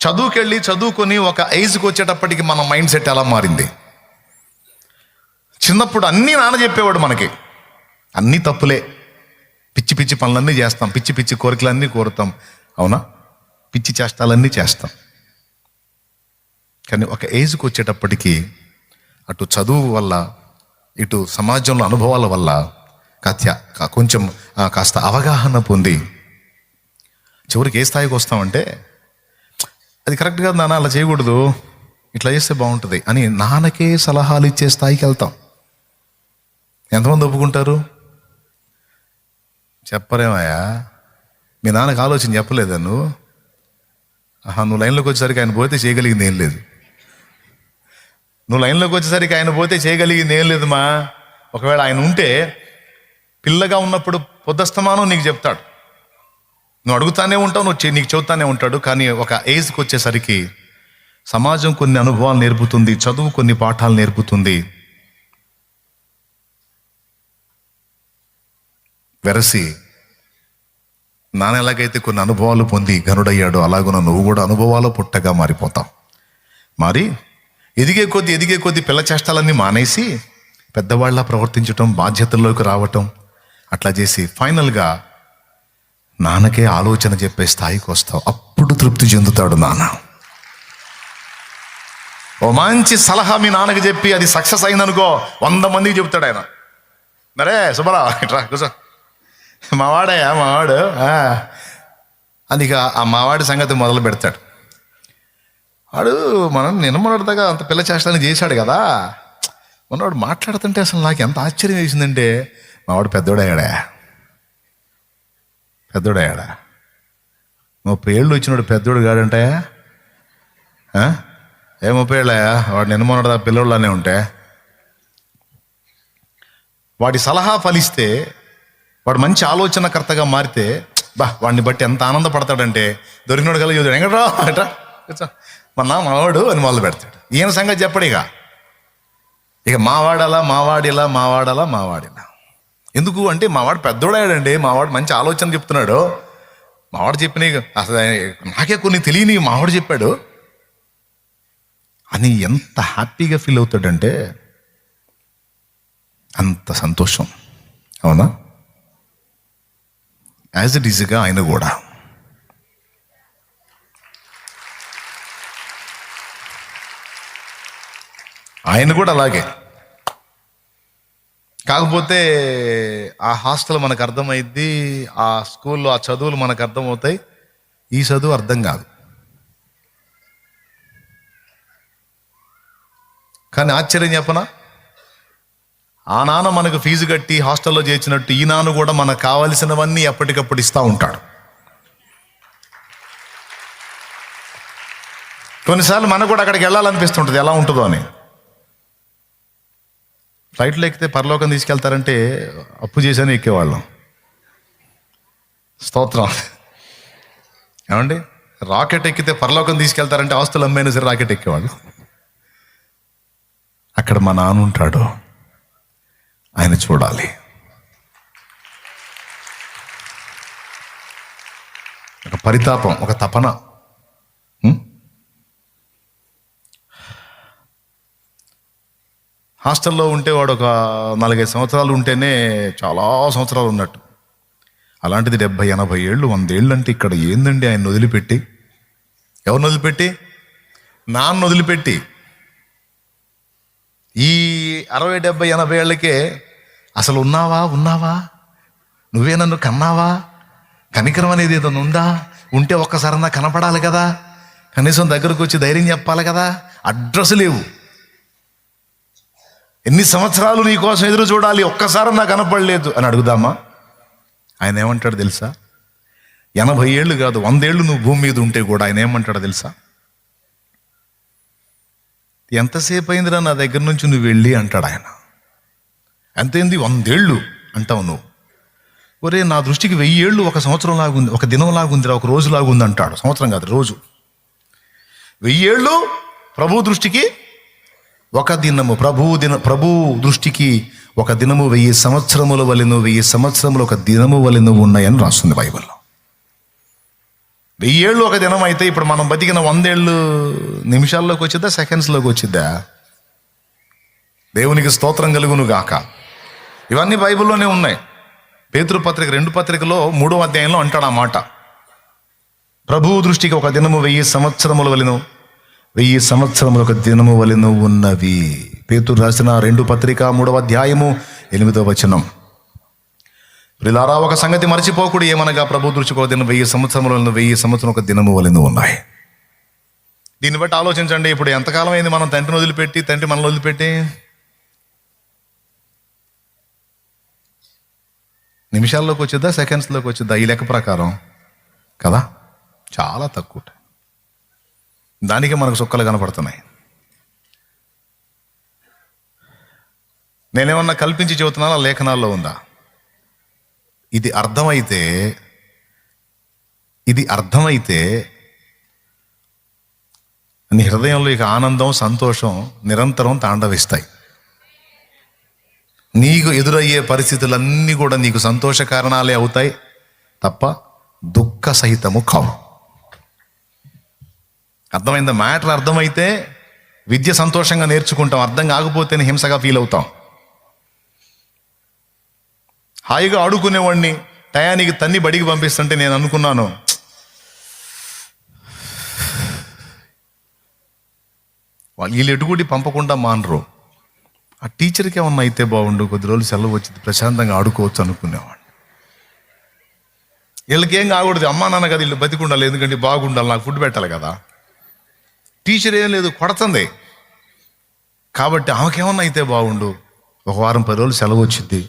చదువుకొని ఒక ఏజ్కి వచ్చేటప్పటికి మన మైండ్ సెట్ ఎలా మారింది? చిన్నప్పుడు అన్నీ నాన్న చెప్పేవాడు మనకి, అన్నీ తప్పులే, పిచ్చి పిచ్చి పనులన్నీ చేస్తాం, పిచ్చి పిచ్చి కోరికలన్నీ కోరుతాం, అవునా? పిచ్చి చేష్టాలన్నీ చేస్తాం. కానీ ఒక ఏజ్కి వచ్చేటప్పటికి అటు చదువు వల్ల ఇటు సమాజంలో అనుభవాల వల్ల కొంచెం కాస్త అవగాహన పొంది చివరికి ఏ స్థాయికి వస్తామంటే, అది కరెక్ట్ కాదు నాన్న, అలా చేయకూడదు, ఇట్లా చేస్తే బాగుంటుంది అని నాన్నకే సలహాలు ఇచ్చే స్థాయికి వెళ్తాం. ఎంతమంది ఒప్పుకుంటారు? చెప్పరేమయ్యా, మీ నాన్నకు ఆలోచన చెప్పలేదా నువ్వు? నువ్వు లైన్లోకి వచ్చేసరికి ఆయన పోతే చేయగలిగింది ఏం లేదు. నువ్వు లైన్లోకి వచ్చేసరికి ఆయన పోతే చేయగలిగింది ఏం లేదు మా. ఒకవేళ ఆయన ఉంటే పిల్లగా ఉన్నప్పుడు పొద్దస్తమానం నీకు చెప్తాడు, నువ్వు అడుగుతానే ఉంటావు, నీకు చెబుతానే ఉంటాడు. కానీ ఒక ఏజ్కి వచ్చేసరికి సమాజం కొన్ని అనుభవాలు నేర్పుతుంది, చదువు కొన్ని పాఠాలు నేర్పుతుంది. వెరసి నాన్న ఎలాగైతే కొన్ని అనుభవాలు పొంది ఘనుడయ్యాడో అలాగున నువ్వు కూడా అనుభవాలు పుట్టగా మారిపోతావు. మరి ఎదిగే కొద్ది పిల్ల చేష్టాలన్నీ మానేసి పెద్దవాళ్ళ ప్రవర్తించటం, బాధ్యతల్లోకి రావటం, అట్లా చేసి ఫైనల్గా నాన్నకే ఆలోచన చెప్పే స్థాయికి వస్తావు. అప్పుడు తృప్తి చెందుతాడు నాన్న. ఓ మంచి సలహా మీ నాన్నకి చెప్పి అది సక్సెస్ అయిందనుకో, 100 మందికి చెప్తాడు ఆయన. మరే సుబ్బరా ఇట్రా కూర్చో, మావాడయ్యా మావాడు అది. ఇక ఆ మావాడి సంగతి మొదలు పెడతాడు. వాడు మనం నిన్నమొన్నటిదాకా అంత పిల్ల చేష్టాన్ని చేశాడు కదా, మొన్నవాడు మాట్లాడుతుంటే అసలు నాకు ఎంత ఆశ్చర్యం వేసిందంటే, మావాడు పెద్దోడయ్యాడా 30 ఏళ్ళు వచ్చినాడు, పెద్దోడు కాడంటాయా? 30 ఏళ్ళయా? వాడు నిన్నమొన్నటిదాకా పిల్లోళ్ళనే ఉంటే వాడి సలహా ఫలిస్తే, వాడు మంచి ఆలోచనకర్తగా మారితే వాడిని బట్టి ఎంత ఆనందపడతాడంటే, దొరికినోడు కలిగి వెంకట్రా ఎట్రా కూర్చో మావాడు అని మొదలు పెడతాడు. ఈయన సంగతి చెప్పడు. ఇక మావాడిలా. ఎందుకు అంటే మావాడు పెద్దోడాడండి, మావాడు మంచి ఆలోచన చెప్తున్నాడు, మావాడు చెప్పిన అసలు నాకే కొన్ని తెలియని మావాడు చెప్పాడు అని ఎంత హ్యాపీగా ఫీల్ అవుతాడంటే అంత సంతోషం. అవునా? యాజ్ ఇట్ ఈజ్గా ఆయన కూడా అలాగే. కాకపోతే ఆ హాస్టల్ మనకు అర్థమైద్ది, ఆ స్కూల్లో ఆ చదువులు మనకు అర్థమవుతాయి, ఈ చదువు అర్థం కాదు. కానీ ఆశ్చర్యం చెప్పనా, ఆ నాన్న మనకు ఫీజు కట్టి హాస్టల్లో చేర్చినట్టు ఈ నాన్న కూడా మనకు కావలసినవన్నీ ఎప్పటికప్పుడు ఇస్తూ ఉంటాడు. కొన్నిసార్లు మనకు కూడా అక్కడికి వెళ్ళాలనిపిస్తుంటుంది, ఎలా ఉంటుందో అని. ఫ్లైట్లో ఎక్కితే పరలోకం తీసుకెళ్తారంటే అప్పు చేశాను ఎక్కేవాళ్ళం. స్తోత్రం. ఏమండి, రాకెట్ ఎక్కితే పరలోకం తీసుకెళ్తారంటే ఆస్తులు అమ్మైనా సరే రాకెట్ ఎక్కేవాళ్ళు. అక్కడ మా నాన్న ఉంటాడు, ఆయన చూడాలి. ఒక పరితాపం, ఒక తపన. హాస్టల్లో ఉంటే వాడు ఒక 4-5 సంవత్సరాలు ఉంటేనే చాలా సంవత్సరాలు ఉన్నట్టు. అలాంటిది 70-80 ఏళ్ళు 100 ఏళ్ళు అంటే ఇక్కడ ఏందండి ఆయన వదిలిపెట్టి? ఎవరిని వదిలిపెట్టి? నాన్న వదిలిపెట్టి. ఈ 60-70-80 ఏళ్ళకే అసలు ఉన్నావా? నువ్వే నన్ను కన్నావా? కనికరం అనేది ఏదైనా ఉందా? ఉంటే ఒక్కసారన్నా కనపడాలి కదా, కనీసం దగ్గరకు వచ్చి ధైర్యం చెప్పాలి కదా. అడ్రస్ లేవు. ఎన్ని సంవత్సరాలు నీ కోసం ఎదురు చూడాలి, ఒక్కసారి నాకు కనపడలేదు అని అడుగుదామా? ఆయన ఏమంటాడు తెలుసా? 80 ఏళ్ళు కాదు, 100 ఏళ్ళు నువ్వు భూమి మీద ఉంటే కూడా ఆయన ఏమంటాడో తెలుసా? ఎంతసేపు అయిందిరా నా దగ్గర నుంచి నువ్వు వెళ్ళి అంటాడు ఆయన. ఎంతైంది? 100 ఏళ్ళు అంటావు నువ్వు. ఒరే, నా దృష్టికి 1000 ఏళ్ళు ఒక సంవత్సరం లాగుంది, ఒక దినం లాగుందిరా, ఒక రోజు లాగుంది అంటాడు. సంవత్సరం కాదు, రోజు. 1000 ఏళ్ళు ప్రభు దృష్టికి ఒక దినము. ప్రభు దృష్టికి ఒక దినము 1000 సంవత్సరముల వలెను, 1000 సంవత్సరములు ఒక దినము వలెను ఉన్నాయని రాస్తుంది బైబిల్లో. 1000 ఏళ్ళు ఒక దినం అయితే ఇప్పుడు మనం బతికిన 100 ఏళ్ళు నిమిషాల్లోకి వచ్చిద్దా, సెకండ్స్లోకి వచ్చిద్దా? దేవునికి స్తోత్రం కలుగును గాక. ఇవన్నీ బైబిల్లోనే ఉన్నాయి. పేతురు పత్రిక 2 పత్రికలో 3వ అధ్యాయంలో అంటాడు ఆ మాట. ప్రభువు దృష్టికి ఒక దినము 1000 సంవత్సరముల వలెను, 1000 సంవత్సరములు ఒక దినము వలెను ఉన్నవి. పేతురు రాసిన 2 పత్రిక 3వ అధ్యాయము 8వ వచనం. ప్రియులారా, ఒక సంగతి మర్చిపోకుడు, ఏమనగా ప్రభు దృష్టికి ఒక దినం 1000 సంవత్సరములను, 1000 సంవత్సరం ఒక దినము వలెను ఉన్నాయి. దీన్ని బట్టి ఆలోచించండి. ఇప్పుడు ఎంతకాలం అయింది మనం తండ్రిని వదిలిపెట్టి, తండ్రి మనల్ని వదిలిపెట్టి? నిమిషాల్లోకి వచ్చిద్దా, సెకండ్స్లోకి వచ్చిద్దా? ఈ లెక్క ప్రకారం కదా, చాలా తక్కువ. దానికి మనకు సుక్కలు కనపడుతున్నాయి. నేనేమన్నా కల్పించి చెబుతున్నానా, లేఖనాల్లో ఉందా? ఇది అర్థమైతే నీ హృదయంలో ఇక ఆనందం, సంతోషం నిరంతరం తాండవిస్తాయి. నీకు ఎదురయ్యే పరిస్థితులన్నీ కూడా నీకు సంతోష కారణాలే అవుతాయి తప్ప దుఃఖ సహితము కావు. అర్థమైందా? మ్యాటర్ అర్థమైతే విద్య సంతోషంగా నేర్చుకుంటాం, అర్థం కాకపోతేనే హింసగా ఫీల్ అవుతాం. హాయిగా ఆడుకునేవాడిని టయానికి తన్ని బడికి పంపిస్తుంటే నేను అనుకున్నాను, వీళ్ళు ఎటుగుడి పంపకుండా మానరు, ఆ టీచర్కి ఏమన్నా అయితే బాగుండు, కొద్ది రోజులు సెలవు వచ్చింది, ప్రశాంతంగా ఆడుకోవచ్చు అనుకునేవాడిని. వీళ్ళకి ఏం కాకూడదు, అమ్మా నాన్న కదా, వీళ్ళు బతికుండాలి, ఎందుకంటే బాగుండాలి, నాకు ఫుడ్ పెట్టాలి కదా. టీచర్ ఏం లేదు, కొడుతుంది కాబట్టి ఆమెకేమన్నా అయితే బాగుండు, ఒక వారం 10 రోజులు సెలవు వచ్చింది,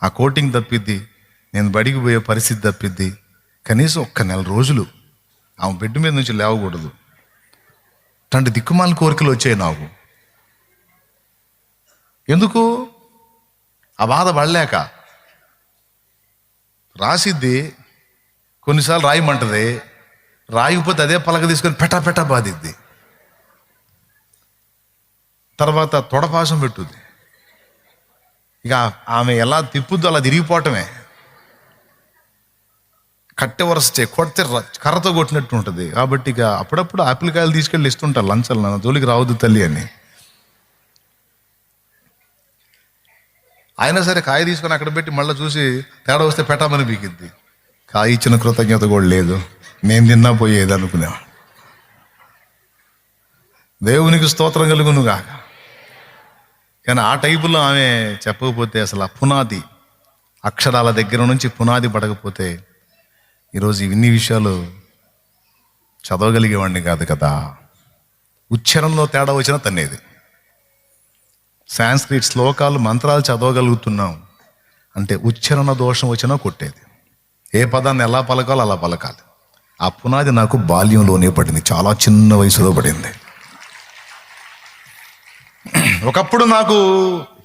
ఆ కోటింగ్ తప్పిద్ది, నేను బడికి పోయే పరిస్థితి తప్పిద్ది, కనీసం 1 నెల రోజులు ఆమె బెడ్ మీద నుంచి లేవకూడదు. అట్లాంటి దిక్కుమాల కోరికలు వచ్చాయి నాకు. ఎందుకు? ఆ బాధ పడలేక. రాసిద్ది, కొన్నిసార్లు రాయమంటది, రాయకపోతే అదే పలక తీసుకొని పెట్టా బాధిద్ది. తర్వాత తొడపాసం పెట్టుద్ది. ఇక ఆమె ఎలా తిప్పుద్దో అలా తిరిగిపోవటమే. కట్టె వరసే కొడితే కర్రతో కొట్టినట్టు ఉంటుంది. కాబట్టి ఇక అప్పుడప్పుడు ఆపిల్ కాయలు తీసుకెళ్ళి ఇస్తుంటారు లంచాలు, నా జోలికి రావద్దు తల్లి అని. అయినా సరే కాయ తీసుకొని అక్కడ పెట్టి మళ్ళీ చూసి తేడా వస్తే పెట్టమని బీకిద్ది. కాయ ఇచ్చిన కృతజ్ఞత కూడా లేదు, నేను తిన్నా పోయేది అనుకునేవా. దేవునికి స్తోత్రం కలుగును గాక. కానీ ఆ టైపులో ఆమె చెప్పకపోతే, అసలు ఆ పునాది అక్షరాల దగ్గర నుంచి పునాది పడకపోతే ఈరోజు ఇన్ని విషయాలు చదవగలిగేవాడిని కాదు కదా. ఉచ్చారణలో తేడా వచ్చినా తన్నేది. సాంస్క్రిట్ శ్లోకాలు, మంత్రాలు చదవగలుగుతున్నాం అంటే ఉచ్చారణ దోషం వచ్చినా కొట్టేది. ఏ పదాన్ని ఎలా పలకాలో అలా పలకాలి. ఆ పునాది నాకు బాల్యంలోనే పడింది, చాలా చిన్న వయసులో పడింది. ఒకప్పుడు నాకు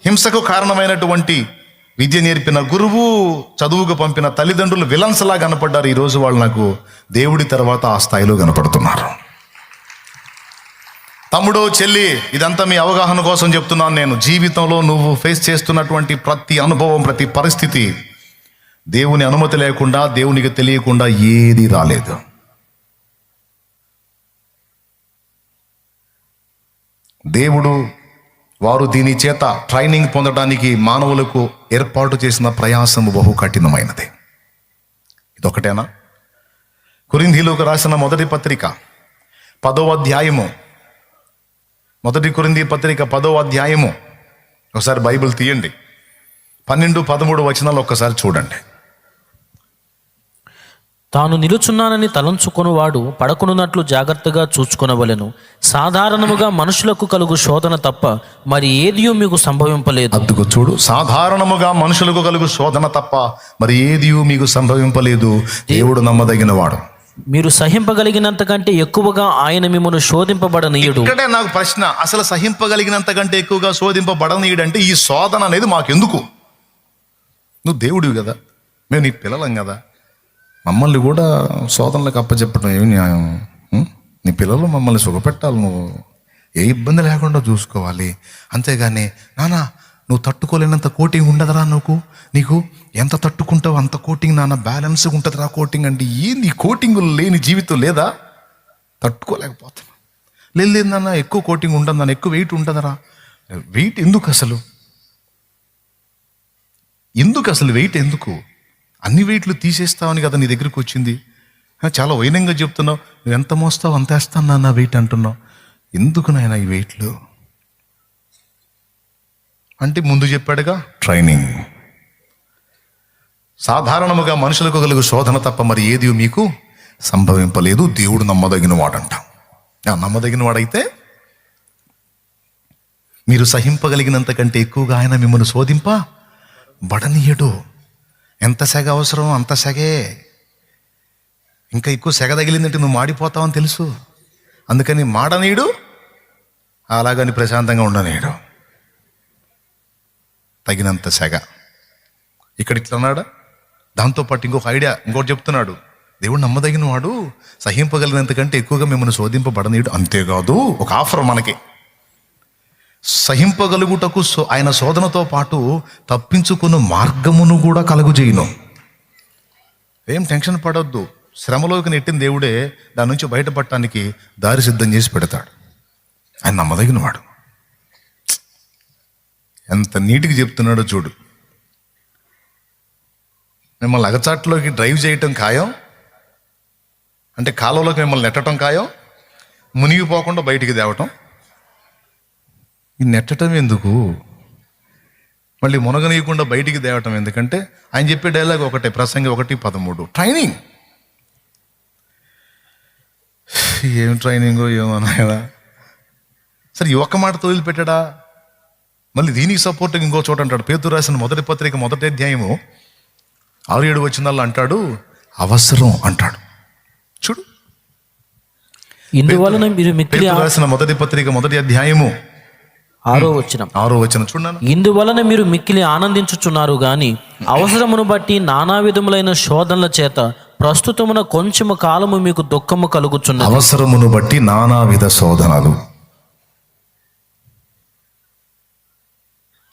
హింసకు కారణమైనటువంటి విద్య నేర్పిన గురువు, చదువుకు పంపిన తల్లిదండ్రులు విలన్స్లా కనపడ్డారు. ఈరోజు వాళ్ళు నాకు దేవుడి తర్వాత ఆ స్థాయిలో కనపడుతున్నారు. తమ్ముడు, చెల్లి, ఇదంతా మీ అవగాహన కోసం చెప్తున్నాను నేను. జీవితంలో నువ్వు ఫేస్ చేస్తున్నటువంటి ప్రతి అనుభవం, ప్రతి పరిస్థితి దేవుని అనుమతి లేకుండా, దేవునికి తెలియకుండా ఏది రాలేదు. దేవుడు వారు దీని చేత ట్రైనింగ్ పొందడానికి మానవులకు ఏర్పాటు చేసిన ప్రయాసము బహు కఠినమైనది. ఇదొకటేనా? కొరింథీయులకు రాసిన మొదటి పత్రిక 10వ అధ్యాయము, మొదటి కొరింథీ పత్రిక 10వ అధ్యాయము, ఒకసారి బైబిల్ తీయండి. 12, 13 వచనాలు ఒక్కసారి చూడండి. తాను నిలుచున్నానని తలంచుకొనువాడు పడకునున్నట్లు జాగ్రత్తగా చూచుకొనవలెను. సాధారణముగా మనుషులకు కలుగు శోధన తప్ప మరి ఏదియూ మీకు సంభవింపలేదు. అందుకు చూడు, సాధారణముగా మనుషులకు కలుగు శోధన తప్ప మరి ఏదియూ మీకు సంభవింపలేదు. దేవుడు నమ్మదగిన వాడు. మీరు సహింపగలిగినంత కంటే ఎక్కువగా ఆయన మిమ్మల్ని శోధింపబడనీయుడు. ఇక్కడే నాకు ప్రశ్న, అసలు సహింపగలిగినంత కంటే ఎక్కువగా శోధింపబడనీయుడంటే ఈ శోధన అనేది మాకెందుకు? నువ్వు దేవుడివి కదా, మేము నీ పిల్లలం కదా, మమ్మల్ని కూడా శోధనలకు అప్పచెప్పడం ఏమి న్యాయం? నీ పిల్లలు మమ్మల్ని సుఖపెట్టాలి, నువ్వు ఏ ఇబ్బంది లేకుండా చూసుకోవాలి. అంతేగాని నాన్న నువ్వు తట్టుకోలేనంత కోటింగ్ ఉండదురా నీకు ఎంత తట్టుకుంటావు అంత కోటింగ్ నాన్న, బ్యాలెన్స్గా ఉంటుందిరా కోటింగ్ అంటే. ఏంది కోటింగులు లేని జీవితం లేదా? తట్టుకోలేకపోతున్నా. లేదు నాన్న ఎక్కువ కోటింగ్ ఉంటుంది నాన్న, ఎక్కువ వెయిట్ ఉంటుందరా. వెయిట్ ఎందుకు అసలు వెయిట్ ఎందుకు? అన్ని వెయిట్లు తీసేస్తావని కదా నీ దగ్గరికి వచ్చింది. చాలా వైనంగా చెప్తున్నావు, నువ్వు ఎంత మోస్తావు అంత వేస్తాను నాన్న వెయిట్ అంటున్నావు. ఎందుకు నాయన ఈ వెయిట్లు అంటే? ముందు చెప్పాడుగా ట్రైనింగ్. సాధారణముగా మనుషులకు కలుగు శోధన తప్ప మరి ఏది మీకు సంభవింపలేదు. దేవుడు నమ్మదగిన వాడంట. నమ్మదగిన వాడైతే మీరు సహింపగలిగినంత కంటే ఎక్కువగా ఆయన మిమ్మల్ని శోధింప బడనీయడు. ఎంత సెగ అవసరం అంత సెగే. ఇంకా ఎక్కువ సెగ తగిలిందంటే నువ్వు మాడిపోతావని తెలుసు. అందుకని మాడనీయుడు, అలాగని ప్రశాంతంగా ఉండనీయుడు. తగినంత సెగ. ఇక్కడ ఇట్లా అన్నాడా? దాంతోపాటు ఇంకొక ఐడియా, ఇంకోటి చెప్తున్నాడు. దేవుడు నమ్మదగిన వాడు, సహింపగలిగినంత కంటే ఎక్కువగా మిమ్మల్ని శోధింపబడనీయుడు. అంతేకాదు ఒక ఆఫర్ మనకి, సహింపగలుగుటకు ఆయన శోధనతో పాటు తప్పించుకున్న మార్గమును కూడా కలుగుజేయును. ఏం టెన్షన్ పడొద్దు. శ్రమలోకి నెట్టిన దేవుడే దాని నుంచి బయటపడటానికి దారి సిద్ధం చేసి పెడతాడు. ఆయన నమ్మదగిన వాడు. ఎంత నీటికి చెప్తున్నాడో చూడు. మిమ్మల్ని అగచాట్లోకి డ్రైవ్ చేయటం ఖాయం, అంటే కాలువలోకి మిమ్మల్ని నెట్టడం ఖాయం, మునిగిపోకుండా బయటికి తేవటం. ఈ నెట్టడం ఎందుకు, మళ్ళీ మునగనీయకుండా బయటికి తేవటం ఎందుకంటే ఆయన చెప్పే డైలాగ్ ఒకటే, ప్రసంగి 1:13 ట్రైనింగ్. ఏం ట్రైనింగో ఏమన్నా. సరే ఈ ఒక్క మాటతో వదిలిపెట్టాడా? మళ్ళీ దీనికి సపోర్ట్గా ఇంకో చోట అంటాడు. పేతురు రాసిన మొదటి పత్రిక 1వ అధ్యాయము 6-7 వచనాల్లో అంటాడు, అవసరం అంటాడు. చూడు, ఇందువలన మీరు మిక్కిలి రాసిన మొదటి పత్రిక 1వ అధ్యాయము 6వ వచనం చూడన్నాను. ఇందువలన మీరు మిక్కిలి ఆనందించుచున్నారు గాని అవసరమును బట్టి నానా విధములైన శోధనల చేత ప్రస్తుతమున కొంచెము కాలము మీకు దుఃఖము కలుగుచున్నది. అవసరమును బట్టి నానావిధ శోధనలు.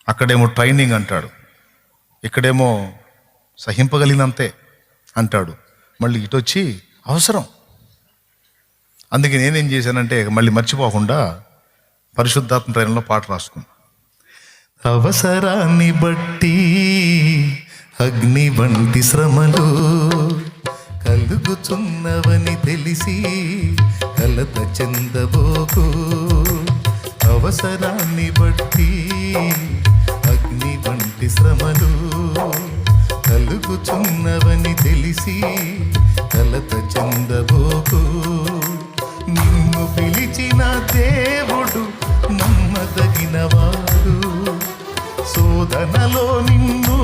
అక్కడేమో ట్రైనింగ్ అంటాడు, ఇక్కడేమో సహింపగలిగినంతే అంటాడు. మళ్ళీ ఇటు వచ్చి అవసరం. అందుకే నేనేం చేశానంటే మళ్ళీ మర్చిపోకుండా పరిశుద్ధాత్మ ప్రేరణలో పాట రాసుకున్నా. అవసరాన్ని బట్టి అగ్ని వంటి శ్రమలు కలుగుచున్నవని తెలిసి కలత చెందబోకు. అవసరాన్ని బట్టి అగ్ని వంటి శ్రమలు కలుగుచున్నవని తెలిసి కలత చెందబోకు. నిన్ను పిలిచిన దేవుడు నమ్మదగినవాడు, శోధనలో నిన్ను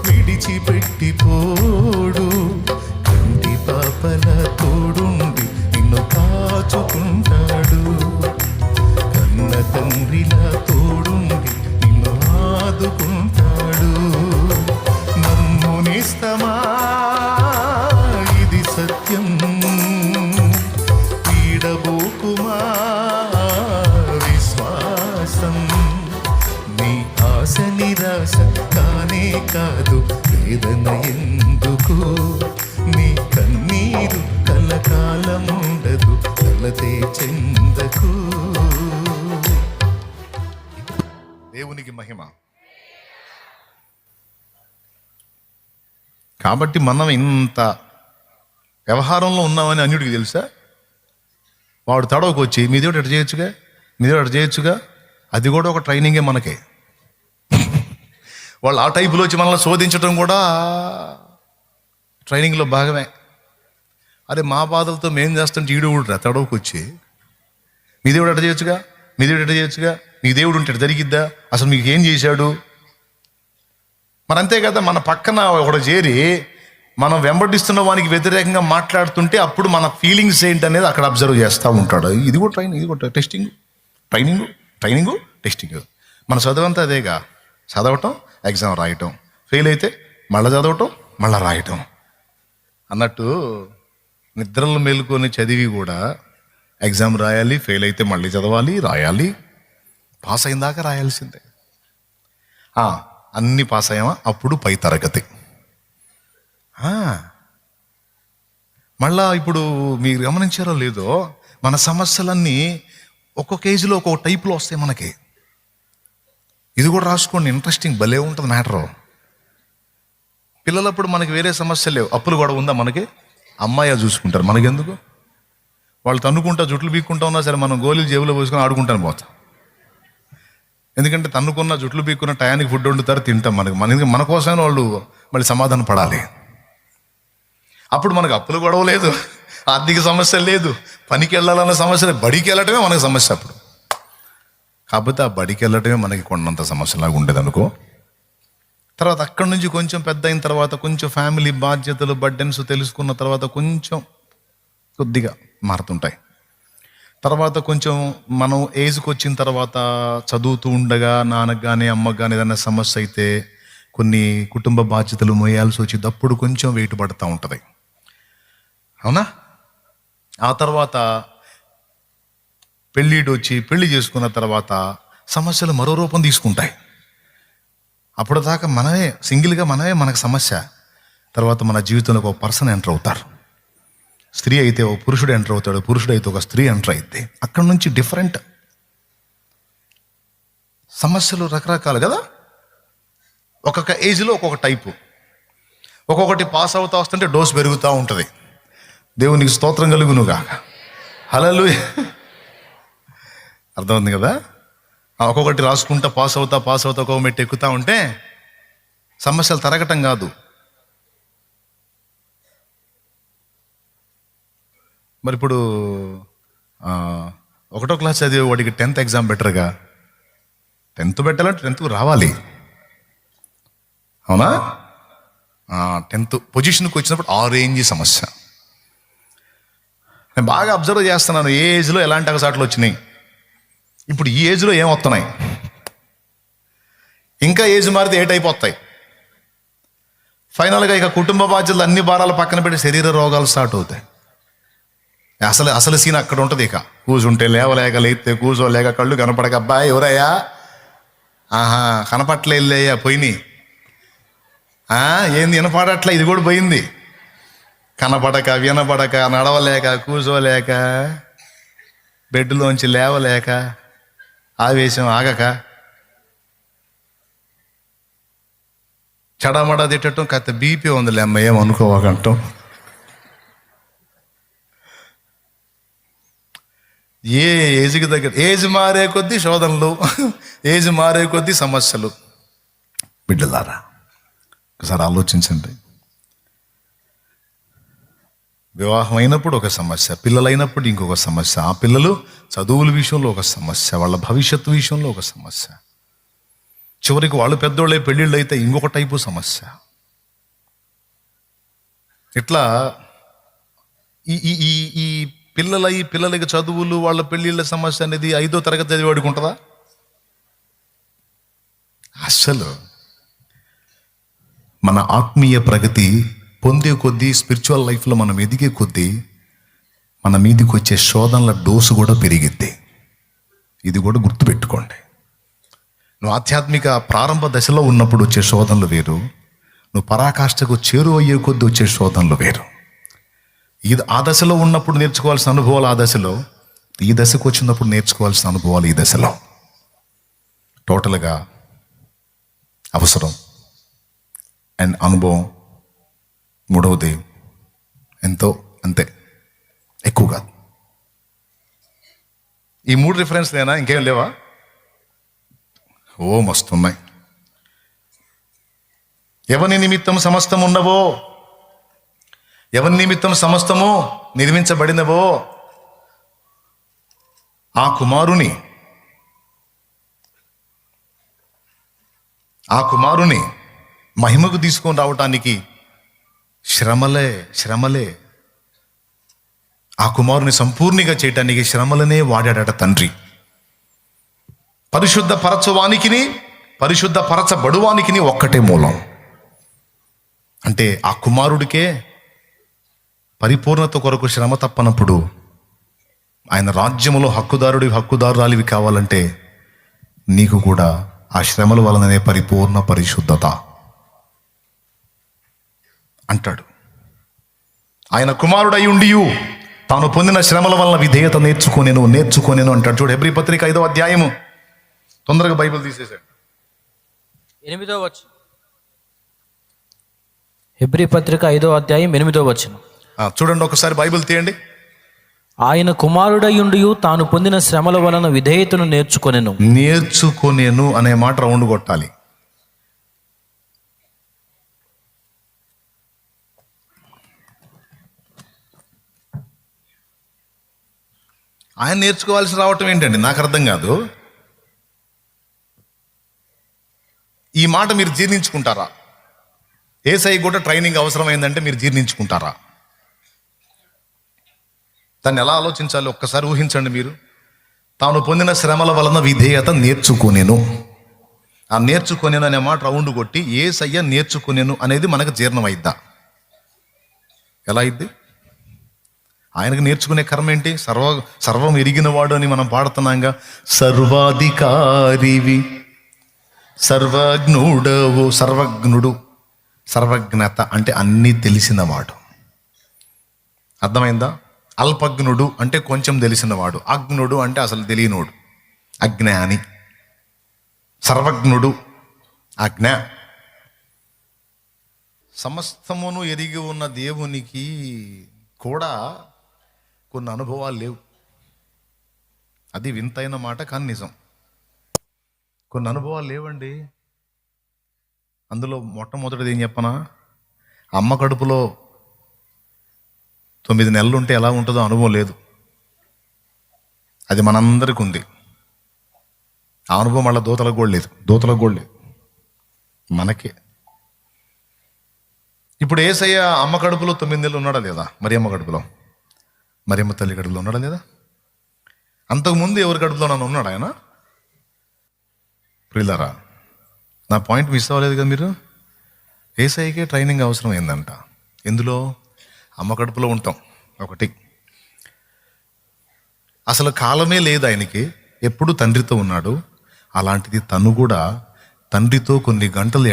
విడిచిపెట్టిపోడు. కంటి పాపల తోడుండి నిన్ను కాచుకుంటాడు, కన్న తండ్రిలా తోడుండి నిన్ను ఆదుకుంటాడు. నమ్మునిస్తమా ఇది సత్యం, పీడబోకుమా విశ్వాసం. నీ ఆశ నిరాశ కానే కాదు, వేదన ఎందుకు? నీ కన్నీరు కలకాలముండదు, కలతే చెందకు. దేవునికి మహిమ. కాబట్టి మనం ఇంత వ్యవహారంలో ఉన్నామని అన్యుడికి తెలుసా? వాడు తడవకు వచ్చి మీ దేవుడు ఎట్లా చేయొచ్చుగా, మీ దేవుడు ఎట్లా చేయొచ్చుగా, అది కూడా ఒక ట్రైనింగే మనకే. వాళ్ళు ఆ టైపులో వచ్చి మనల్ని శోధించడం కూడా ట్రైనింగ్లో భాగమే. అరే మా బాధలతో మేం చేస్తుంటే ఈడు కూడా తడవకు వచ్చి మీ దేవుడు ఎట్లా చేయొచ్చుగా, మీ దేవుడు ఎట్లా చేయొచ్చుగా, మీ దేవుడు ఉంటే ఎట్లా జరిగిద్దా, అసలు మీకు ఏం చేశాడు? మరి అంతే కదా, మన పక్కన ఒకడు చేరి మనం వెంబడిస్తున్న వానికి వ్యతిరేకంగా మాట్లాడుతుంటే అప్పుడు మన ఫీలింగ్స్ ఏంటనేది అక్కడ అబ్జర్వ్ చేస్తూ ఉంటాడు. ఇది కూడా ట్రైనింగ్, ఇది కూడా ట్రైనింగు టెస్టింగ్. మన చదువంతా అదేగా, చదవటం, ఎగ్జామ్ రాయటం, ఫెయిల్ అయితే మళ్ళీ చదవటం, మళ్ళీ రాయటం అన్నట్టు. నిద్రలు మేలుకొని చదివి కూడా ఎగ్జామ్ రాయాలి, ఫెయిల్ అయితే మళ్ళీ చదవాలి, రాయాలి, పాస్ అయిన దాకా రాయాల్సిందే. అన్నీ పాస్ అయ్యామా, అప్పుడు పై తరగతి. మళ్ళా ఇప్పుడు మీరు గమనించారో లేదో, మన సమస్యలన్నీ ఒక్కొక్క ఏజ్లో ఒక్కొక్క టైప్లో వస్తాయి మనకి. ఇది కూడా రాసుకోండి, ఇంట్రెస్టింగ్ భలే ఉంటుంది మ్యాటరు. పిల్లలప్పుడు మనకి వేరే సమస్యలు లేవు. అప్పులు కూడా ఉందా మనకి? అమ్మాయి చూసుకుంటారు, మనకెందుకు? వాళ్ళు తన్నుకుంటా జుట్లు పీక్కుంటా ఉన్నా సరే మనం గోళీలు జేబులో పోసుకొని ఆడుకుంటాను పోతాం. ఎందుకంటే తన్నుకున్న జుట్లు పీక్కున్న టయానికి ఫుడ్ వండుతారు, తింటాం. మన కోసమే వాళ్ళు మళ్ళీ సమాధానం పడాలి. అప్పుడు మనకు అప్పులు గొడవ లేదు, ఆర్థిక సమస్య లేదు, పనికి వెళ్ళాలన్న సమస్య లేదు. బడికి వెళ్ళటమే మనకు సమస్య అప్పుడు. కాకపోతే ఆ బడికి వెళ్ళటమే మనకి కొండంత సమస్యలాగా ఉండేది అనుకో. తర్వాత అక్కడి నుంచి కొంచెం పెద్ద అయిన తర్వాత కొంచెం ఫ్యామిలీ బాధ్యతలు, బర్డెన్స్ తెలుసుకున్న తర్వాత కొంచెం కొద్దిగా మారుతుంటాయి. తర్వాత కొంచెం మనం ఏజ్కి వచ్చిన తర్వాత చదువుతూ ఉండగా నాన్నకు కానీ అమ్మకు కానీ ఏదైనా సమస్య అయితే కొన్ని కుటుంబ బాధ్యతలు మోయాల్సి వచ్చింది, అప్పుడు కొంచెం వెయిట్ పడుతూ ఉంటుంది. అవునా? ఆ తర్వాత పెళ్లి చేసుకున్న తర్వాత సమస్యలు మరో రూపం తీసుకుంటాయి. అప్పుడు దాకా సింగిల్గా మనకు సమస్య. తర్వాత మన జీవితంలో ఒక పర్సన్ ఎంటర్ అవుతారు. స్త్రీ అయితే ఒక పురుషుడు ఎంటర్ అవుతాడు, పురుషుడు అయితే ఒక స్త్రీ ఎంటర్ అయితే అక్కడ నుంచి డిఫరెంట్ సమస్యలు రకరకాలు కదా. ఒక్కొక్క ఏజ్లో ఒక్కొక్క టైపు, ఒక్కొక్కటి పాస్ అవుతా వస్తుంటే డోస్ పెరుగుతూ ఉంటుంది. దేవునికి స్తోత్రం కలుగునుగా. హల్లెలూయా. అర్థమవుతుంది కదా. ఒక్కొక్కటి రాసుకుంటా పాస్ అవుతా ఒక్కొక్క మెట్టు ఎక్కుతూ ఉంటే సమస్యలు తరగటం కాదు. మరి ఇప్పుడు 1వ క్లాస్ చదివే వాడికి 10th ఎగ్జామ్ బెటర్గా. 10th పెట్టాలంటే 10th రావాలి, అవునా? 10th పొజిషన్కి వచ్చినప్పుడు ఆ రేంజ్ సమస్య. నేను బాగా అబ్జర్వ్ చేస్తున్నాను, ఏ ఏజ్లో ఎలాంటి అగసాట్లు వచ్చినాయి, ఇప్పుడు ఈ ఏజ్లో ఏం వస్తున్నాయి, ఇంకా ఏజ్ మారితే ఏ టైప్ వస్తాయి. ఫైనల్గా ఇక కుటుంబ బాధ్యతలు అన్ని భారాలు పక్కన పెట్టి శరీర రోగాలు స్టార్ట్ అవుతాయి. అసలు సీన్ అక్కడ ఉంటుంది. ఇక కూర్చుంటే లేవలేక, లేస్తే కూర్చోలేక, కళ్ళు కనపడక, అబ్బాయి ఎవరయ్యా, కనపట్లేయ్యా, పోయినాయి. ఏంది వినపడట్లా, ఇది కూడా పోయింది. కనపడక, వినపడక, నడవలేక, కూర్చోలేక, బెడ్లోంచి లేవలేక, ఆవేశం ఆగక, చడమడ తిట్టడం, కాస్త బీపీ ఉందిలే అమ్మ ఏమనుకోవకంటాం. ఏ ఏజ్కి దగ్గర ఏజ్ మారే కొద్దీ శోధనలు, ఏజ్ మారే కొద్దీ సమస్యలు. బిడ్డలారా ఒకసారి ఆలోచించండి. వివాహం అయినప్పుడు ఒక సమస్య, పిల్లలైనప్పుడు ఇంకొక సమస్య, ఆ పిల్లలు చదువుల విషయంలో ఒక సమస్య, వాళ్ళ భవిష్యత్తు విషయంలో ఒక సమస్య, చివరికి వాళ్ళు పెద్దోళ్ళే పెళ్ళిళ్ళు అయితే ఇంకొక టైపు సమస్య. ఇట్లా ఈ పిల్లలకి చదువులు, వాళ్ళ పెళ్ళిళ్ళ సమస్య అనేది 5వ తరగతి చదివాడికి ఉంటుందా? అసలు మన ఆత్మీయ ప్రగతి పొందే కొద్దీ, స్పిరిచువల్ లైఫ్లో మనం ఎదిగే కొద్దీ మన మీదికి వచ్చే శోధనల డోసు కూడా పెరిగిద్ది. ఇది కూడా గుర్తుపెట్టుకోండి. నువ్వు ఆధ్యాత్మిక ప్రారంభ దశలో ఉన్నప్పుడు వచ్చే శోధనలు వేరు, నువ్వు పరాకాష్ఠకు చేరువయ్యే కొద్దీ వచ్చే శోధనలు వేరు. ఆ దశలో ఉన్నప్పుడు నేర్చుకోవాల్సిన అనుభవాలు ఆ దశలో, ఈ దశకు వచ్చినప్పుడు నేర్చుకోవాల్సిన అనుభవాలు ఈ దశలో. టోటల్గా అవసరం అండ్ అనుభవం మూడవది ఎంతో, అంతే, ఎక్కువ కాదు. ఈ 3 రిఫరెన్స్ లేనా? ఇంకేం లేవా? ఓ మస్తున్నాయి. ఎవని నిమిత్తం సమస్తం ఉన్నవో, ఎవరి నిమిత్తం సమస్తము నిర్మించబడినవో ఆ కుమారుని మహిమకు తీసుకొని రావటానికి శ్రమలే ఆ కుమారుని సంపూర్ణంగా చేయటానికి శ్రమలనే వాడాడట తండ్రి. పరిశుద్ధపరచబడువానికి ఒక్కటే మూలం. అంటే ఆ కుమారుడికే పరిపూర్ణత కొరకు శ్రమ తప్పనప్పుడు ఆయన రాజ్యములో హక్కుదారురాలివి కావాలంటే నీకు కూడా ఆ శ్రమల వలననే పరిపూర్ణ పరిశుద్ధత అంటాడు. ఆయన కుమారుడై ఉండియు తాను పొందిన శ్రమల వలన విధేయత నేర్చుకొనేను అంటాడు. చూడు, హెబ్రీ పత్రిక 5వ అధ్యాయము. తొందరగా బైబిల్ తీసేశాడు. 8వ వచనం. హెబ్రీ పత్రిక 5వ అధ్యాయం 8వ వచనం. చూడండి, ఒకసారి బైబిల్ తీయండి. ఆయన కుమారుడయుండియు తాను పొందిన శ్రమల వలన విధేయతను నేర్చుకొనెను అనే మాట రౌండ్ కొట్టాలి. ఆయన నేర్చుకోవాల్సి రావటం ఏంటండి? నాకు అర్థం కాదు. ఈ మాట మీరు జీర్ణించుకుంటారా? యేసయ్య కూడా ట్రైనింగ్ అవసరమైందంటే మీరు జీర్ణించుకుంటారా? దాన్ని ఎలా ఆలోచించాలి ఒక్కసారి ఊహించండి మీరు. తాను పొందిన శ్రమల వలన విధేయత నేర్చుకొనెను. ఆ నేర్చుకొనెను అనే మాట రౌండ్ కొట్టి యేసయ్య నేర్చుకొనెను అనేది మనకు జీర్ణమైద్దా? ఎలా అయింది? ఆయనకు నేర్చుకునే కర్మ ఏంటి? సర్వం ఎరిగినవాడు అని మనం పాడుతున్నాంగా. సర్వాధికారివి, సర్వజ్ఞుడవు. సర్వజ్ఞుడు, సర్వజ్ఞత అంటే అన్నీ తెలిసినవాడు. అర్థమైందా? అల్పజ్ఞుడు అంటే కొంచెం తెలిసినవాడు. అజ్ఞుడు అంటే అసలు తెలియనోడు, అజ్ఞాని. సర్వజ్ఞుడు, అజ్ఞ. సమస్తమును ఎరిగి ఉన్న దేవునికి కూడా కొన్ని అనుభవాలు లేవు. అది వింతైన మాట, కానీ నిజం. కొన్ని అనుభవాలు లేవండి. అందులో మొట్టమొదటిది ఏం చెప్పనా? అమ్మ కడుపులో 9 నెలలు ఉంటే ఎలా ఉంటుందో అనుభవం లేదు. అది మనందరికీ ఉంది. ఆ అనుభవం మళ్ళీ దూతలకు కూడా లేదు, మనకే. ఇప్పుడు యేసయ్య అమ్మ కడుపులో 9 నెలలు ఉన్నాడా లేదా? మరియమ్మ కడుపులో, మరియమ్మ తల్లి కడుపులో ఉన్నాడా లేదా? అంతకుముందు ఎవరి కడుపులో నన్ను ఉన్నాడు ఆయన? ప్రియులారా, నా పాయింట్ మిస్ అవ్వలేదు కదా మీరు. యేసయ్యకే ట్రైనింగ్ అవసరం ఏందంట. ఎందులో? అమ్మ కడుపులో ఉంటాం ఒకటి. అసలు కాలమే లేదు ఆయనకి, ఎప్పుడు తండ్రితో ఉన్నాడు. అలాంటిది తను కూడా తండ్రితో కొన్ని గంటలు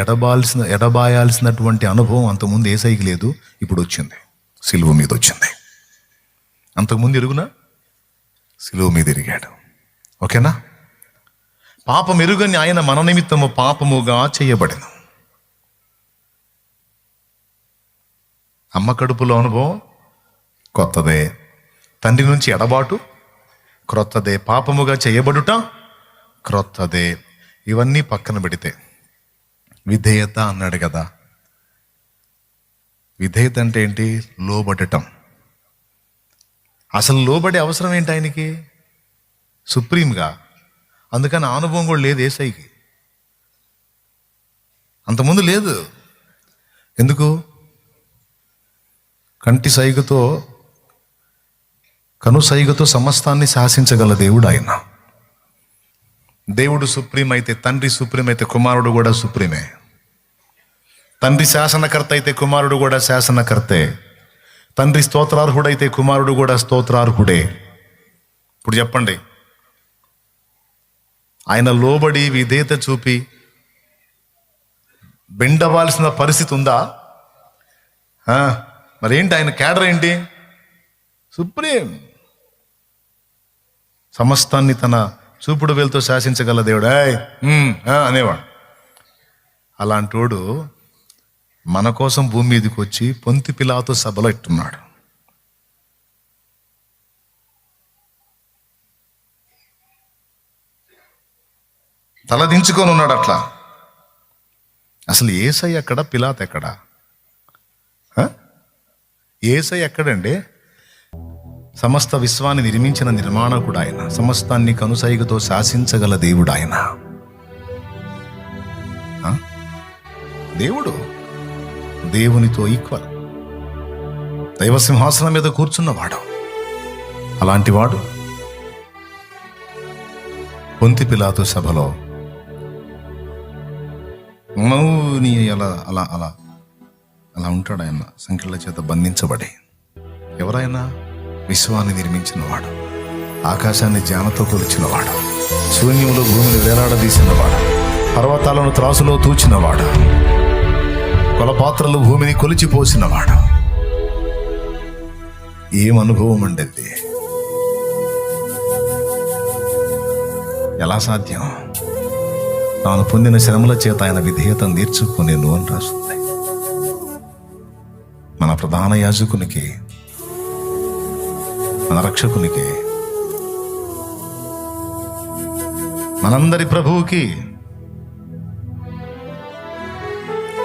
ఎడబాయాల్సినటువంటి అనుభవం అంతకుముందు యేసయ్యకి లేదు, ఇప్పుడు వచ్చింది. సిలువ మీద వచ్చింది. అంతకుముందు ఎరుగునా? సిలువ మీద ఎరిగాడు. ఓకేనా? పాపం ఎరుగని ఆయన మన నిమిత్తము పాపముగా చేయబడెను. అమ్మ కడుపులో అనుభవం కొత్తదే, తండ్రి నుంచి ఎడబాటు క్రొత్తదే, పాపముగా చేయబడుట క్రొత్తదే. ఇవన్నీ పక్కన పెడితే విధేయత అన్నాడు కదా. విధేయత అంటే ఏంటి? లోబడటం. అసలు లోబడే అవసరం ఏంటి ఆయనకి? సుప్రీంగా. అందుకని ఆ అనుభవం కూడా లేదు యేసయ్యకి. అంతకుముందు లేదు. ఎందుకు? కంటి సైగతో, కను సైగతో సమస్తాన్ని శాసించగల దేవుడు ఆయన. దేవుడు సుప్రీం అయితే, తండ్రి సుప్రీం అయితే, కుమారుడు కూడా సుప్రీమే. తండ్రి శాసనకర్త అయితే కుమారుడు కూడా శాసనకర్తే. తండ్రి స్తోత్రార్హుడైతే కుమారుడు కూడా స్తోత్రార్హుడే. ఇప్పుడు చెప్పండి, ఆయన లోబడి విధేయత చూపి బెండవాల్సిన పరిస్థితి ఉందా? మరేంటి ఆయన క్యాడర్ ఏంటి? సుప్రీం. సమస్తాన్ని తన చూపుడు వేలుతో శాసించగల దేవుడు అనేవాడు. అలాంటోడు మన కోసం భూమి మీదకి వచ్చి పొంతి పిలాతు సభలో ఇట్టున్నాడు. తలదించుకొని ఉన్నాడు అట్లా. అసలు యేసయ్య ఎక్కడ? పిలాతు ఎక్కడ? యేసయ్య ఎక్కడండి? సమస్త విశ్వాన్ని నిర్మించిన నిర్మాణకుడు ఆయన. సమస్తాన్ని కనుసైగతో శాసించగల దేవుడు ఆయన. దేవుడు దేవునితో ఈక్వల్, దైవ సింహాసనం మీద కూర్చున్నవాడు. అలాంటి వాడు పొంతి పిలాతు సభలో మౌని అలా అలా అలా అలా ఉంటాడు. ఆయన సంఖ్యల చేత బంధించబడి. ఎవరైనా? విశ్వాన్ని నిర్మించినవాడు, ఆకాశాన్ని జ్ఞానంతో కొలిచినవాడు, శూన్యంలో భూమిని వేలాడదీసినవాడు, పర్వతాలను త్రాసులో తూచినవాడు, కొలపాత్రలు భూమిని కొలిచిపోసినవాడు. ఏం అనుభవం అండి అది! ఎలా సాధ్యం? తాను పొందిన శ్రమల చేత ఆయన విధేయత నేర్చుకునేను అని రాస్తుంది. మన ప్రధాన యాజకునికి, మన రక్షకునికి, మనందరి ప్రభువుకి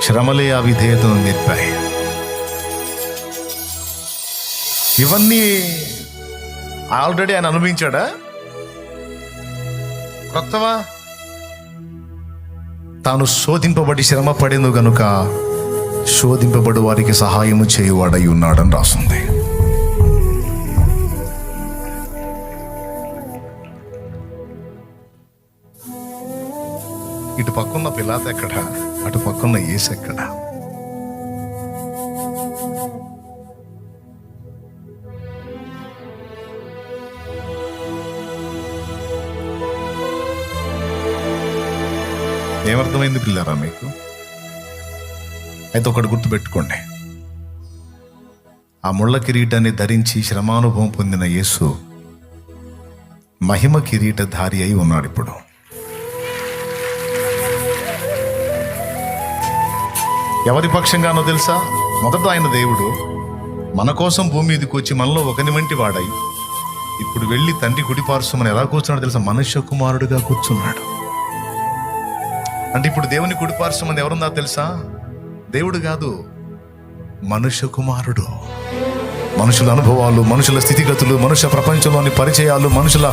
శ్రమలే ఆ విధేయతను నేర్పాయి. ఇవన్నీ ఆల్రెడీ ఆయన అనుభవించాడా? కొత్తవా? తాను శోధింపబడి శ్రమ పడేను గనుక శోధింపబడు వారికి సహాయము చేయువాడై ఉన్నాడని రాస్తుంది. ఇటు పక్కన్న పిలాతు ఎక్కడ, అటు పక్కన్న యేసు ఎక్కడ? ఏమర్థమైంది పిల్లారా మీకు? అయితే ఒకటి గుర్తుపెట్టుకోండి, ఆ ముళ్ళ కిరీటాన్ని ధరించి శ్రమానుభవం పొందిన యేసు మహిమ కిరీటధారి అయి ఉన్నాడు. ఇప్పుడు ఎవరి పక్షంగానో తెలుసా? మొదట ఆయన దేవుడు మన కోసం భూమి మీదకి వచ్చి మనలో ఒకని వంటి వాడై ఇప్పుడు వెళ్ళి తండ్రి కుడిపార్శ్వమని ఎలా కూర్చున్నాడు తెలుసా? మనుష్య కుమారుడిగా కూర్చున్నాడు. అంటే ఇప్పుడు దేవుని కుడిపార్శ్వమని ఎవరుందా తెలుసా? దేవుడు కాదు, మనుష్య కుమారుడు. మనుషుల అనుభవాలు, మనుషుల స్థితిగతులు, మనుష్య ప్రపంచంలోని పరిచయాలు, మనుషుల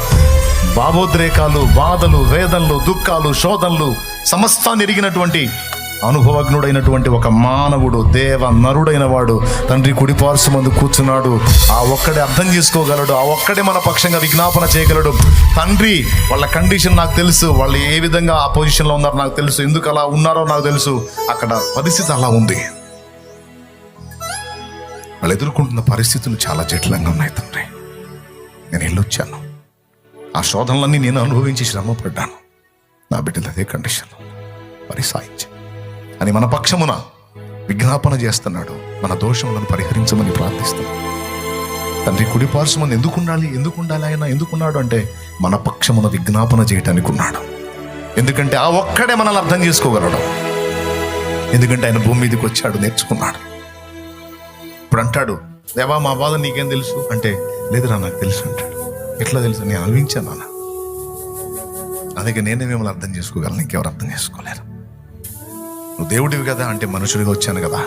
భావోద్రేకాలు, బాధలు, వేదనలు, దుఃఖాలు, శోధనలు సమస్తాన్ని ఎరిగినటువంటి అనుభవజ్ఞుడైనటువంటి ఒక మానవుడు, దేవ నరుడైన వాడు తండ్రి కుడిపార్శ్వమందు కూర్చున్నాడు. ఆ ఒక్కడే అర్థం చేసుకోగలడు, ఆ ఒక్కడే మన పక్షంగా విజ్ఞాపన చేయగలడు. తండ్రి వాళ్ళ కండిషన్ నాకు తెలుసు, వాళ్ళు ఏ విధంగా ఆ పొజిషన్లో ఉన్నారో నాకు తెలుసు, ఎందుకు అలా ఉన్నారో నాకు తెలుసు. అక్కడ పరిస్థితి అలా ఉంది. వాళ్ళు ఎదుర్కొంటున్న పరిస్థితులు చాలా జటిలంగా ఉన్నాయి. తండ్రి, నేను వెళ్ళొచ్చాను, ఆ శోధనలన్నీ నేను అనుభవించి శ్రమ పడ్డాను, నా బిడ్డలు అదే కండిషన్లో, మరి సాయించి అని మన పక్షమున విజ్ఞాపన చేస్తున్నాడు. మన దోషములను పరిహరించమని ప్రార్థిస్తున్నాడు. తండ్రి కుడిపార్శ్వమని ఎందుకు ఉండాలి ఆయన? ఎందుకున్నాడు అంటే మన పక్షమున విజ్ఞాపన చేయటానికి ఉన్నాడు. ఎందుకంటే ఆ ఒక్కడే మనల్ని అర్థం చేసుకోగలడు. ఎందుకంటే ఆయన భూమి మీదకి వచ్చాడు, నేర్చుకున్నాడు. ఇప్పుడు అంటాడు, దేవా మా బాధ నీకేం తెలుసు అంటే, లేదురా నాకు తెలుసు అంటాడు. ఎట్లా తెలుసు? నేను అనుభవించాను నాన్న, అందుకే నేనే మిమ్మల్ని అర్థం చేసుకోగలను, ఇంకెవరు అర్థం చేసుకోలేరు. నువ్వు దేవుడివి కదా అంటే, మనుషుడిగా వచ్చాను కదా.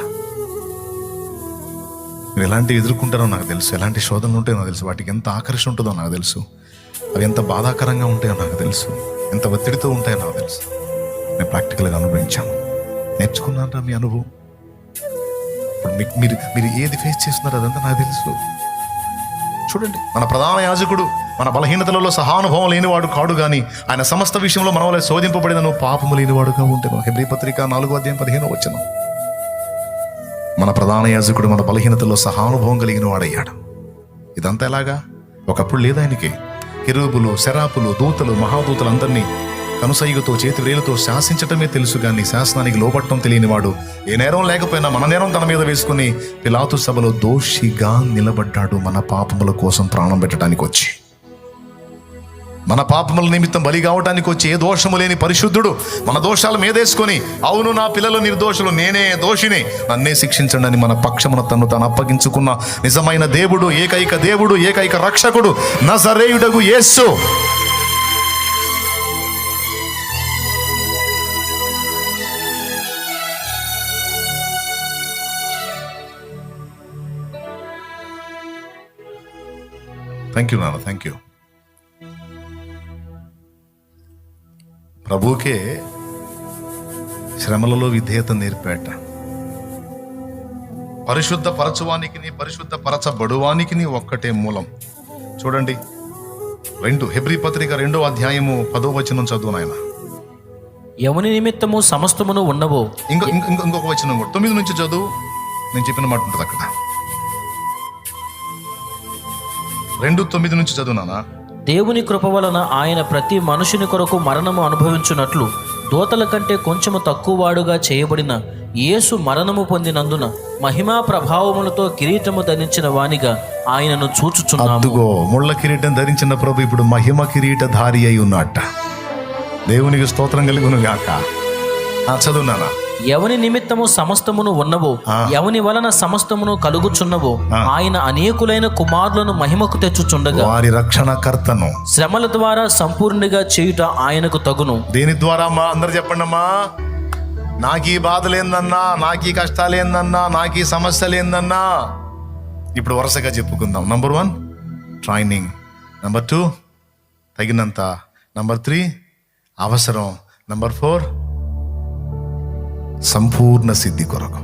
మీరు ఎలాంటివి ఎదుర్కొంటారో నాకు తెలుసు, ఎలాంటి శోధనలు ఉంటాయో నాకు తెలుసు, వాటికి ఎంత ఆకర్షణ ఉంటుందో నాకు తెలుసు, అవి ఎంత బాధాకరంగా ఉంటాయో నాకు తెలుసు, ఎంత ఒత్తిడితో ఉంటాయో నాకు తెలుసు. నేను ప్రాక్టికల్గా అనుభవించాను, నేర్చుకున్నాను మీ అనుభవం. ఇప్పుడు మీరు ఏది ఫేస్ చేస్తున్నారో అదంతా నాకు తెలుసు. చూడండి, మన ప్రధాన యాజకుడు మన బలహీనతలలో సహానుభవం లేనివాడు కాడు, కానీ ఆయన సమస్త విషయంలో మన వల్ల శోధింపబడినను పాపము లేనివాడుగా ఉంటే. హెబ్రీ పత్రిక 4:15 మన ప్రధాన యాజకుడు మన బలహీనతలో సహానుభవం కలిగిన వాడయ్యాడు. ఇదంతా ఎలాగా? ఒకప్పుడు లేదు ఆయనకి. కెరూబులు, శరాపులు, దూతలు, మహాదూతలు అందరినీ కనుసైగుతో చేతి వ్రేలుతో శాసించటమే తెలుసు, కానీ శాసనానికి లోపట్టం తెలియనివాడు ఏ నేరం లేకపోయినా మన నేరం తన మీద వేసుకుని పిలాతు సభలో దోషిగా నిలబడ్డాడు. మన పాపముల కోసం ప్రాణం పెట్టడానికి వచ్చి, మన పాపముల నిమిత్తం బలి కావటానికి వచ్చి, ఏ దోషము లేని పరిశుద్ధుడు మన దోషాలు మీదేసుకొని, అవును నా పిల్లలు నిర్దోషులు, నేనే దోషిని, నన్నే శిక్షించండి అని మన పక్షమున తను అప్పగించుకున్న నిజమైన దేవుడు, ఏకైక రక్షకుడు నజరేయుడగు యేసు. థ్యాంక్ యూ నాన్న, థ్యాంక్ యూ. ప్రభువుకే శ్రమలలో విధేయత నేర్పేట. పరిశుద్ధ పరచబడువానికి ఒక్కటే మూలం. చూడండి, హెబ్రీ పత్రిక 2:10 చదువు నాయన. ఎవని నిమిత్తము సమస్తమును ఉన్నవో. ఇంకొక వచనం కూడా 9 నుంచి చదువు. నేను చెప్పిన మాట ఉంటుంది అక్కడ. 2:9 నుంచి చదువు నాన్న. దేవుని కృప వలన ఆయన ప్రతి మనుషుని కొరకు మరణము అనుభవించున్నట్లు దూతల కంటే కొంచెము తక్కువ వాడుగా చేయబడిన యేసు మరణము పొందినందున మహిమా ప్రభావములతో కిరీటము ధరించిన వానిగా ఆయనను చూచుచున్నాము. అద్దుగో ముళ్ళ కిరీటం ధరించిన ప్రభు ఇప్పుడు మహిమ కిరీటధారి అయి ఉన్నట్ట. దేవునికి స్తోత్రం కలుగును గాక. చదువునానా. ఎవని నిమిత్తము సమస్తమును ఉన్నవో, ఎవని వలన సమస్తమును కలుగుచున్నవో, ఆయన అనేకులైన కుమారులను మహిమకు తెచ్చుచుండగా వారి రక్షణకర్తను శ్రమల ద్వారా సంపూర్ణిగా చేయుట ఆయనకు తగును. దేని ద్వారా అమ్మా? అందరు చెప్పండి అమ్మా. నాకు ఈ బాధలేందన్నా, నాకు ఈ కష్టాలేందన్నా, నాకు ఈ సమస్యలేందన్నా, ఇప్పుడు వరుసగా చెప్పుకుందాం. నంబర్ 1 ట్రైనింగ్, నంబర్ 2 తగినంత, నంబర్ 3 అవసరం, నంబర్ 4 సంపూర్ణ సిద్ధి కొరకు.